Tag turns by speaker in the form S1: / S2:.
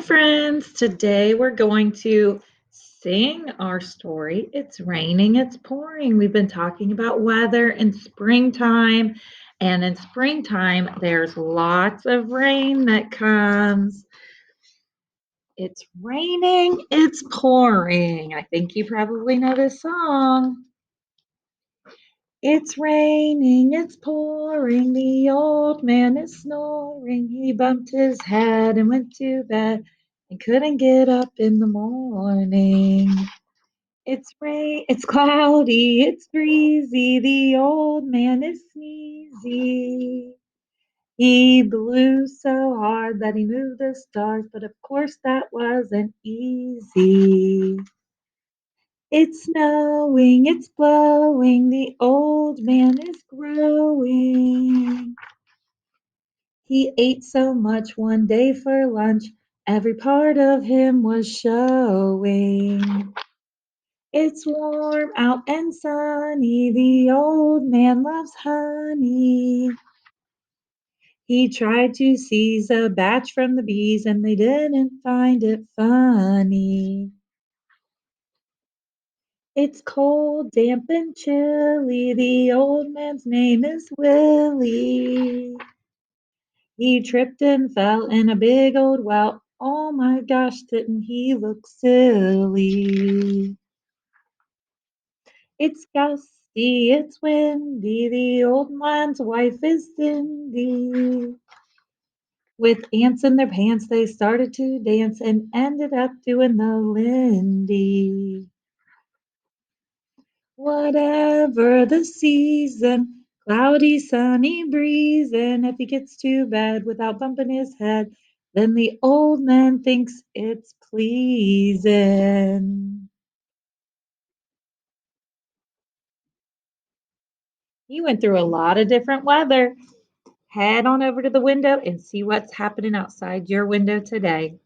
S1: friends. Today we're going to sing our story. It's raining, it's pouring. We've been talking about weather in springtime. And in springtime, there's lots of rain that comes. It's raining, it's pouring. I think you probably know this song. It's raining, it's pouring, the old man is snoring. He bumped his head and went to bed and couldn't get up in the morning. It's rain, it's cloudy, it's breezy, the old man is sneezy. He blew so hard that he moved the stars, but of course that wasn't easy. It's snowing, it's blowing, the old man is growing. He ate so much one day for lunch, every part of him was showing. It's warm out and sunny, the old man loves honey. He tried to seize a batch from the bees, and they didn't find it funny. It's cold, damp, and chilly. The old man's name is Willie. He tripped and fell in a big old well. Oh my gosh, didn't he look silly? It's gusty, it's windy. The old man's wife is Cindy. With ants in their pants, they started to dance and ended up doing the Lindy. Whatever the season, cloudy, sunny, breezing. If he gets to bed without bumping his head, then the old man thinks it's pleasing. He went through a lot of different weather. Head on over to the window and see what's happening outside your window today.